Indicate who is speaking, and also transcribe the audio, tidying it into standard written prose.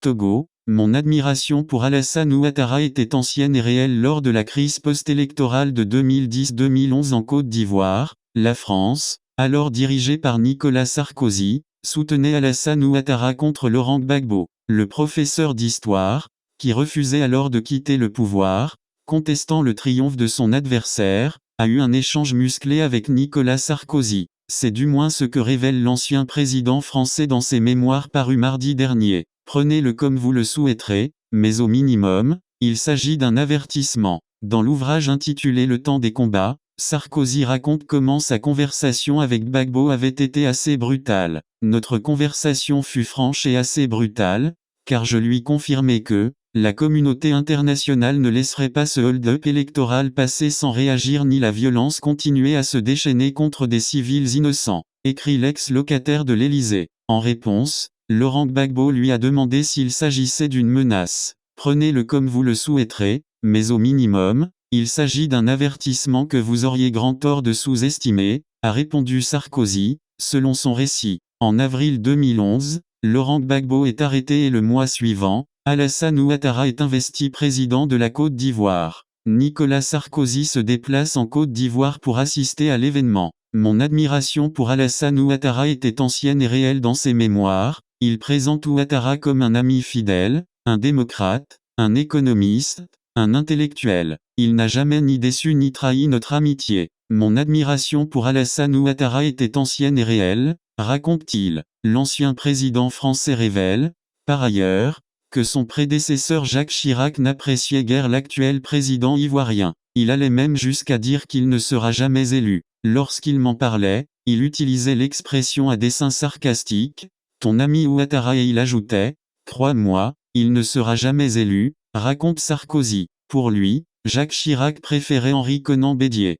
Speaker 1: Togo, mon admiration pour Alassane Ouattara était ancienne et réelle lors de la crise post-électorale de 2010-2011 en Côte d'Ivoire. La France, alors dirigée par Nicolas Sarkozy, soutenait Alassane Ouattara contre Laurent Gbagbo. Le professeur d'histoire, qui refusait alors de quitter le pouvoir, contestant le triomphe de son adversaire, a eu un échange musclé avec Nicolas Sarkozy. C'est du moins ce que révèle l'ancien président français dans ses mémoires parus mardi dernier. Prenez-le comme vous le souhaiterez, mais au minimum, il s'agit d'un avertissement. Dans l'ouvrage intitulé Le temps des combats, Sarkozy raconte comment sa conversation avec Gbagbo avait été assez brutale. Notre conversation fut franche et assez brutale, car je lui confirmais que la communauté internationale ne laisserait pas ce hold-up électoral passer sans réagir ni la violence continuer à se déchaîner contre des civils innocents, écrit l'ex-locataire de l'Élysée. En réponse, Laurent Gbagbo lui a demandé s'il s'agissait d'une menace. Prenez-le comme vous le souhaiterez, mais au minimum, il s'agit d'un avertissement que vous auriez grand tort de sous-estimer, a répondu Sarkozy, selon son récit. En avril 2011, Laurent Gbagbo est arrêté et le mois suivant, Alassane Ouattara est investi président de la Côte d'Ivoire. Nicolas Sarkozy se déplace en Côte d'Ivoire pour assister à l'événement. Mon admiration pour Alassane Ouattara était ancienne et réelle dans ses mémoires. Il présente Ouattara comme un ami fidèle, un démocrate, un économiste, un intellectuel. Il n'a jamais ni déçu ni trahi notre amitié. Mon admiration pour Alassane Ouattara était ancienne et réelle, raconte-t-il. L'ancien président français révèle, par ailleurs, que son prédécesseur Jacques Chirac n'appréciait guère l'actuel président ivoirien. Il allait même jusqu'à dire qu'il ne sera jamais élu. Lorsqu'il m'en parlait, il utilisait l'expression à dessein sarcastique, ton ami Ouattara, et il ajoutait, crois-moi, il ne sera jamais élu, raconte Sarkozy. Pour lui, Jacques Chirac préférait Henri Konan Bédier.